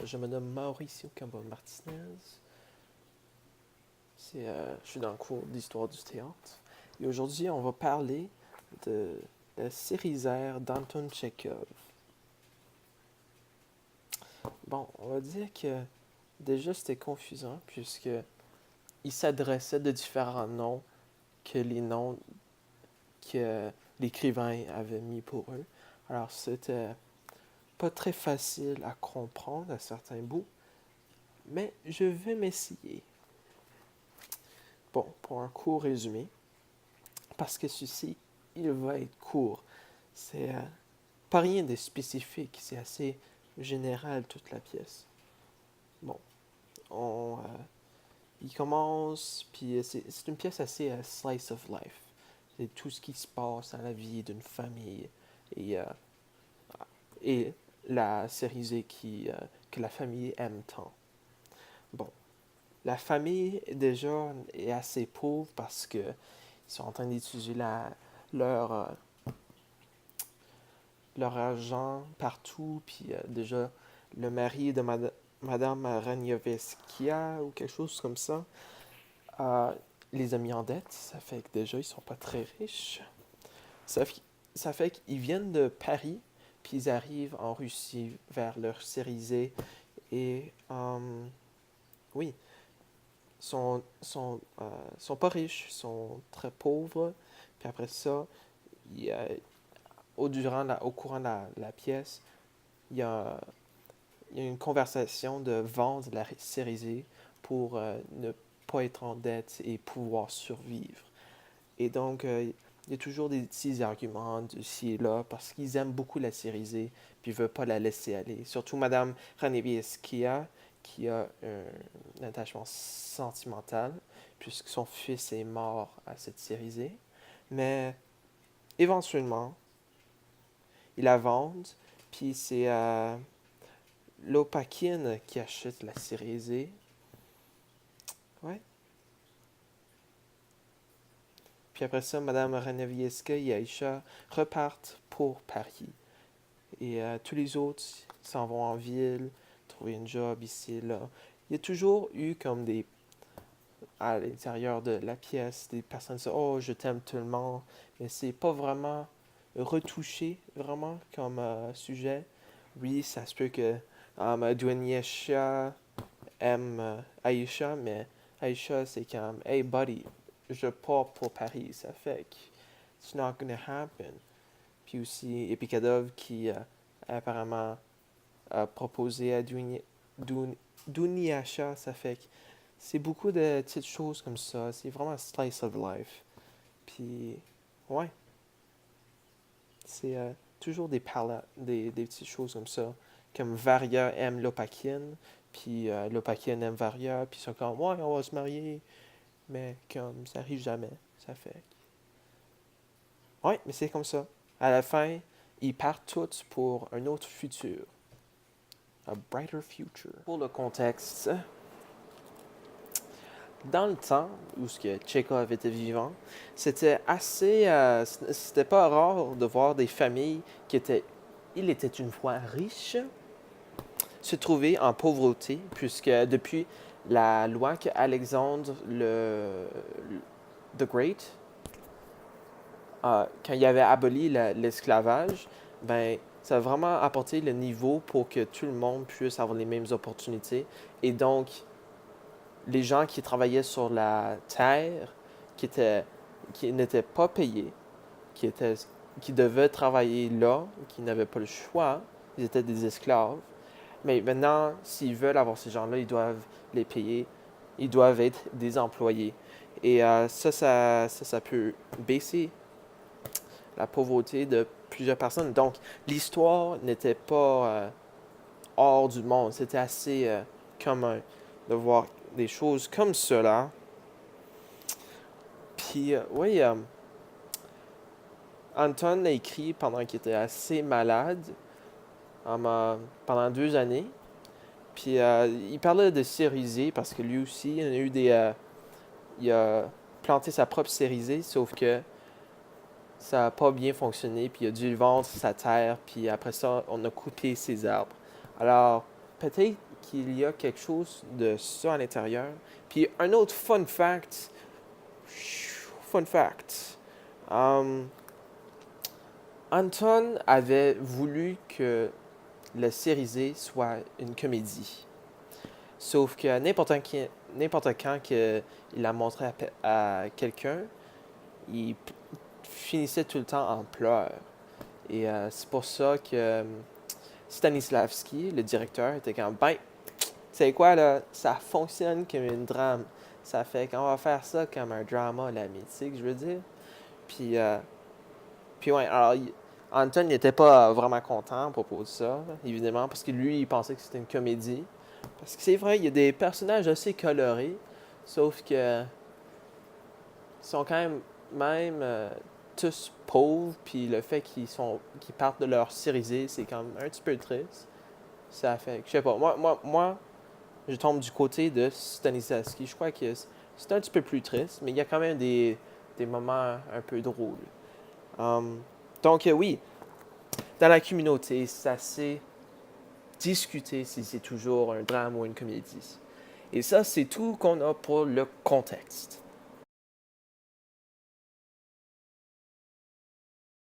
Je me nomme Mauricio Campbell Martinez. Je suis dans le cours d'histoire du théâtre. Et aujourd'hui, on va parler de la Cérizère d'Anton Tchekhov. Bon, on va dire que déjà c'était confusant puisque il s'adressait de différents noms que les noms que l'écrivain avait mis pour eux. Alors c'était pas très facile à comprendre à certains bouts, mais je vais m'essayer. Bon, pour un court résumé, parce que ceci, il va être court. C'est pas rien de spécifique, c'est assez général toute la pièce. Bon, il commence, puis c'est une pièce assez slice of life. C'est tout ce qui se passe dans la vie d'une famille et, euh, et la série que la famille aime tant. Bon, la famille déjà est assez pauvre parce que ils sont en train d'utiliser leur, euh, leur argent partout, puis déjà le mari de Madame Ranioveskia ou quelque chose comme ça euh, les a mis en dette. Ça fait que déjà ils sont pas très riches. Ça, ça fait qu'ils viennent de Paris, puis ils arrivent en Russie vers leur Cérizé et oui, sont pas riches, sont très pauvres. Puis après ça, il, au courant de la pièce, il y a, il y a une conversation de vendre la Cérisée pour ne pas être en dette et pouvoir survivre. Et donc, il y a toujours des petits arguments de ci et là parce qu'ils aiment beaucoup la Cérisée puis ils ne veulent pas la laisser aller. Surtout Madame Ranevieskia qui a un attachement sentimental puisque son fils est mort à cette Cérisée. Mais éventuellement, ils la vendent puis c'est Lopakin qui achète la Cérisée. Ouais. Puis après ça, Madame Ranevieska et Aïcha repartent pour Paris. Et tous les autres s'en vont en ville, trouver un job ici et là. Il y a toujours eu comme à l'intérieur de la pièce, des personnes qui disent oh, je t'aime tellement, mais c'est pas vraiment retouché, vraiment, comme sujet. Oui, ça se peut que Duanyesha aime Aïcha, mais Aïcha, c'est comme hey buddy, je pars pour Paris, ça fait que it's not gonna happen. Puis aussi Epikadov qui apparemment a proposé à Dunyasha, ça fait que c'est beaucoup de petites choses comme ça. C'est vraiment un slice of life. Puis, ouais, c'est toujours des petites choses comme ça. Comme Varia aime Lopakin, puis Lopakin aime Varia, puis ils sont comme, ouais, on va se marier. Mais comme ça arrive jamais, ça fait. Ouais, mais c'est comme ça. À la fin, ils partent tous pour un autre futur. A brighter future. Pour le contexte, dans le temps où Tchekhov était vivant, c'était pas rare de voir des familles qui étaient, il était une fois riches, se trouver en pauvreté, puisque depuis la loi qu'Alexandre the Great, quand il avait aboli l'esclavage, ben ça a vraiment apporté le niveau pour que tout le monde puisse avoir les mêmes opportunités. Et donc, les gens qui travaillaient sur la terre, qui, étaient, qui n'étaient pas payés, qui, étaient, qui devaient travailler là, qui n'avaient pas le choix, ils étaient des esclaves. Mais maintenant, s'ils veulent avoir ces gens-là, ils doivent les payer, ils doivent être des employés. Et ça peut baisser la pauvreté de plusieurs personnes. Donc, l'histoire n'était pas hors du monde, c'était assez commun de voir des choses comme cela. Puis, oui, Anton a écrit pendant qu'il était assez malade, pendant 2 années. Puis, il parlait de cérisée parce que lui aussi, il a eu il a planté sa propre cérisée, sauf que ça n'a pas bien fonctionné, puis il a dû vendre sa terre, puis après ça, on a coupé ses arbres. Alors, peut-être qu'il y a quelque chose de ça à l'intérieur. Puis un autre fun fact. Fun fact. Um, Anton avait voulu que le série Z soit une comédie. Sauf que n'importe quand qu'il la montrait à quelqu'un, il finissait tout le temps en pleurs. Et c'est pour ça que Stanislavski, le directeur, était comme, ben, tu sais quoi, là, ça fonctionne comme une drame. Ça fait qu'on va faire ça comme un drama, la mythique, je veux dire. Puis, puis ouais, alors, Anton n'était pas vraiment content à propos de ça, évidemment, parce que lui, il pensait que c'était une comédie. Parce que c'est vrai, il y a des personnages assez colorés, sauf que ils sont quand même tous pauvres, puis le fait qu'ils partent de leur série Z, c'est quand même un petit peu triste. Ça fait que, je sais pas, moi, je tombe du côté de Stanislavski. Je crois que c'est un petit peu plus triste, mais il y a quand même des moments un peu drôles. Donc, oui, dans la communauté, c'est assez discuté si c'est toujours un drame ou une comédie. Et ça, c'est tout qu'on a pour le contexte.